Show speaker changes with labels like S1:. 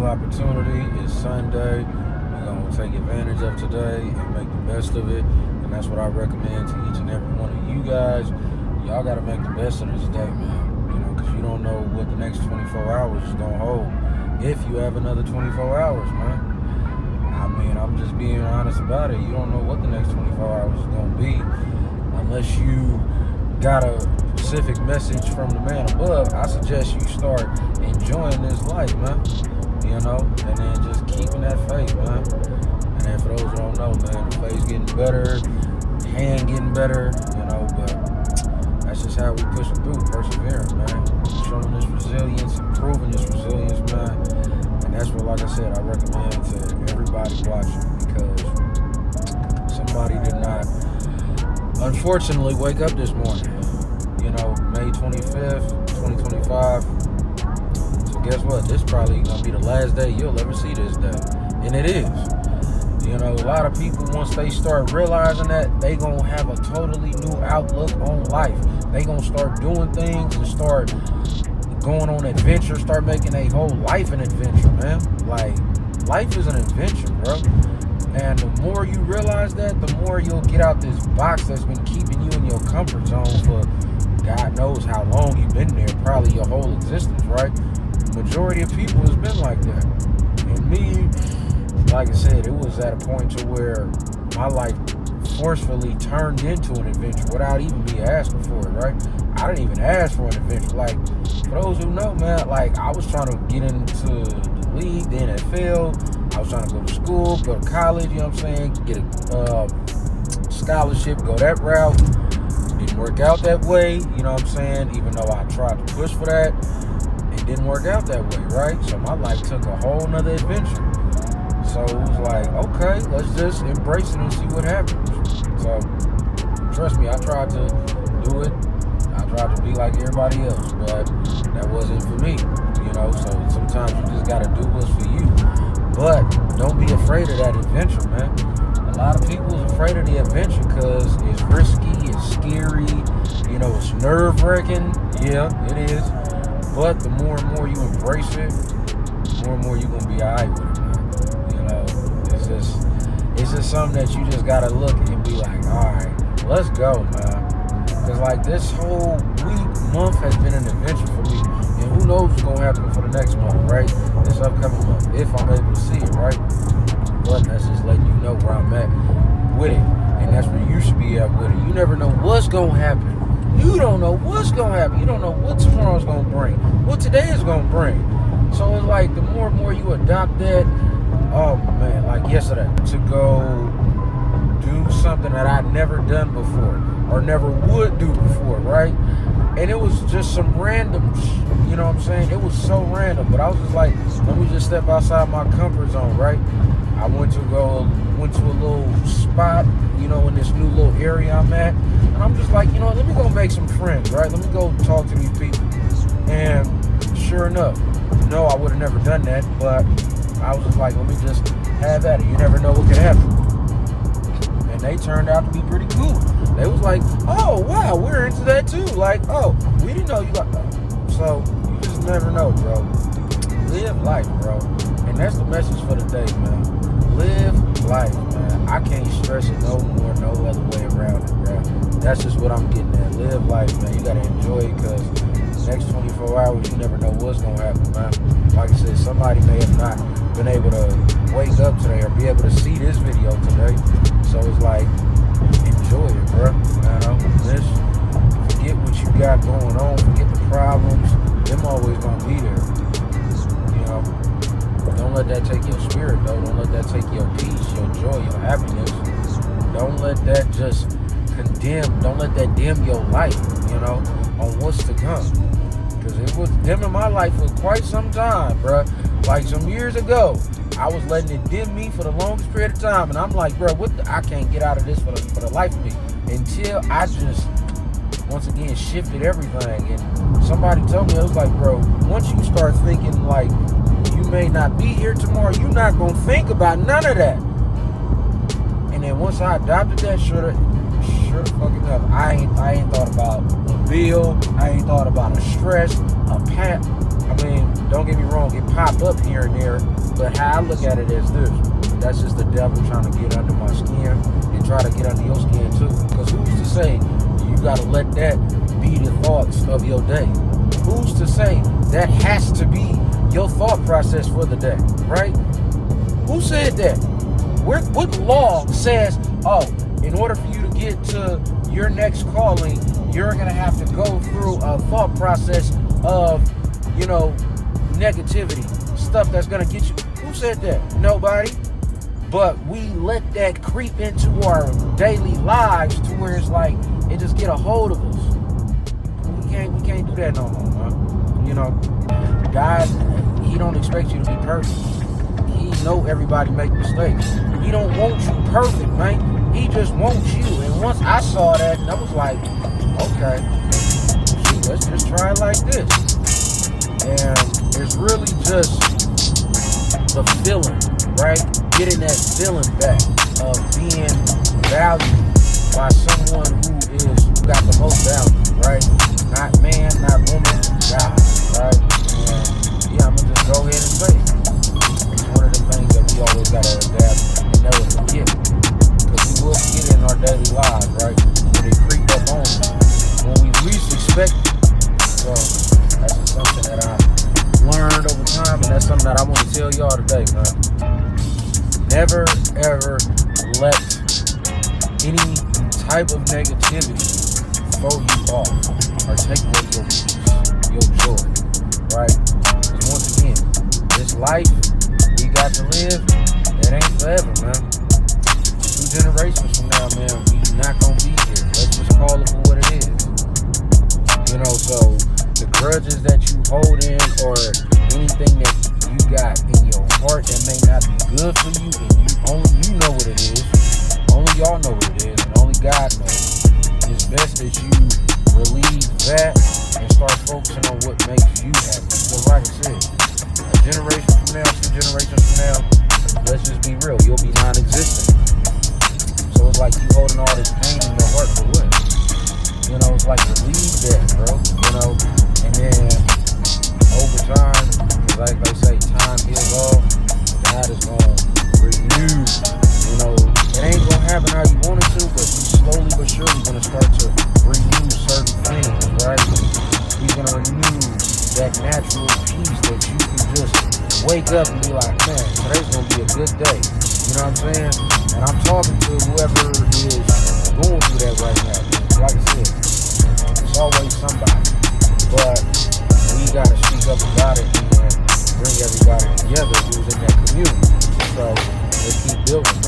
S1: new opportunity. It's Sunday. We're going to take advantage of today and make the best of it. And that's what I recommend to each and every one of you guys. Y'all got to make the best of this day, man. You know, because you don't know what the next 24 hours is going to hold. If you have another 24 hours, man. I mean, I'm just being honest about it. You don't know what the next 24 hours is going to be unless you got a specific message from the man above. I suggest you start enjoying this life, man. You know, and then just keeping that faith, man. And then for those who don't know, man, the faith's getting better, hand getting better, you know, but that's just how we push it through, persevering, man. Showing this resilience, improving this resilience, man. And that's what, like I said, I recommend to everybody watching, because somebody did not, unfortunately, wake up this morning. You know, May 25th, 2025. So guess what? This probably going to be the last day you'll ever see this day. And it is. You know, a lot of people, once they start realizing that, they going to have a totally new outlook on life. They going to start doing things and start going on adventures, start making a whole life an adventure, man. Like, life is an adventure, bro. And the more you realize that, the more you'll get out this box that's been keeping you in your comfort zone for God knows how long you've been there, probably your whole existence, right? The majority of people has been like that. And me, like I said, it was at a point to where my life forcefully turned into an adventure without even me asking for it, right? I didn't even ask for an adventure. Like, for those who know, man, like, I was trying to get into the league, the NFL. I was trying to go to school, go to college, you know what I'm saying? Get a scholarship, go that route. Didn't work out that way, you know what I'm saying? Even though I tried to push for that, it didn't work out that way, right? So my life took a whole nother adventure. So it was like, okay, let's just embrace it and see what happens. So trust me, I tried to do it. I tried to be like everybody else, but that wasn't for me, you know? So sometimes you just gotta do what's for you. But don't be afraid of that adventure, man. A lot of people is afraid of the adventure because it's risky, it's scary, you know, it's nerve-wracking. Yeah, it is. But the more and more you embrace it, the more and more you're going to be all right with it, man. You know, it's just something that you just got to look and be like, all right, let's go, man. Because, like, this whole month has been an adventure for me. And who knows what's going to happen for the next month, right? This upcoming month, if I'm able to see it, right? But that's just letting you know where I'm at with it. And that's where you should be at with it. You never know what's going to happen. You don't know what's going to happen. You don't know what tomorrow's going to bring, what today is going to bring. So it's like the more and more you adopt that, oh man, like yesterday, to go do something that I'd never done before or never would do before, right? And it was just some random, you know what I'm saying? It was so random, but I was just like, let me just step outside my comfort zone, right? I went to a little spot, you know, in this new little area I'm at. And I'm just like, you know, let me go make some friends, right? Let me go talk to these people. And sure enough, no, I would have never done that, but I was just like, let me just have at it. You never know what could happen. And they turned out to be pretty cool. They was like, oh, wow, we're into that too. Like, oh, we didn't know you got that. So you just never know, bro. Live life, bro. And that's the message for the day, man. Live life, man. I can't stress it no more, no other way around it, bro. That's just what I'm getting at. Live life, man. You gotta enjoy it, because the next 24 hours, you never know what's gonna happen, man. Like I said, somebody may have not been able to wake up today or be able to see this video today. So it's like, enjoy it, bro. You know, just forget what you got going on. Forget the problems. Them always gonna be there. You know, don't let that take your spirit, though. Don't let that take your peace, your joy, your happiness. Don't let that just don't let that dim your light, you know, on what's to come. Because it was dimming my life for quite some time, bro. Like some years ago, I was letting it dim me for the longest period of time. And I'm like, bro, I can't get out of this for the life of me. Until I just, once again, shifted everything. And somebody told me, it was like, bro, once you start thinking like, you may not be here tomorrow, you're not going to think about none of that. And then once I adopted that, sure fucking enough, I ain't thought about a bill. I ain't thought about a stress, a I mean, don't get me wrong, it pop up here and there, but how I look at it is this. That's just the devil trying to get under my skin and try to get under your skin too. Because who's to say you gotta let that be the thoughts of your day? Who's to say that has to be your thought process for the day, right? Who said that? What law says, oh, in order for you to get to your next calling, you're gonna have to go through a thought process of, negativity, stuff that's gonna get you. Who said that? Nobody. But we let that creep into our daily lives to where it's like it just get a hold of us. We can't do that no more, man. God, He don't expect you to be perfect. He know everybody make mistakes. He don't want you perfect, man. He just wants you. And once I saw that, I was like, okay, shoot, let's just try it like this. And it's really just the feeling, right? Getting that feeling back of being valued by someone who got the most value, right? Not man, not woman, God, right? And yeah, I'm gonna just go ahead and say it. It's one of the things that we always gotta adapt and never forget. Because we will forget it in our daily lives, right? When they creep up on us, when we least expect it. So that's just something that I learned over time, and that's something that I want to tell y'all today, man. Never ever let any type of negativity throw you off or take away your peace, your joy, right? Because once again, this life we got to live, it ain't forever, man. 2 generations from now, man, we not gonna be here. Let's just call it for what it is. So the grudges that you hold in or anything that you got in your heart that may not be good for you, and only you know what it is, only y'all know what it is, and only God knows. It's best that you relieve that and start focusing on what makes you happy. Because like I said, a generation from now, 2 generations from now, let's just be real, you'll be non-existent. So it's like you holding all this pain in your heart for what? It's like relieve that, bro. And then over time, like they say, time heals all. God is gonna renew. It ain't gonna happen how you want it to, but He's slowly but surely gonna start to renew certain things, right? He's gonna renew that natural peace that you can just wake up and be like, man, today's gonna be a good day. You know what I'm saying? And I'm talking to whoever is going through that right now. Like I said, it's always somebody. But we gotta speak up about it and bring everybody together who's in that community. So let's keep building.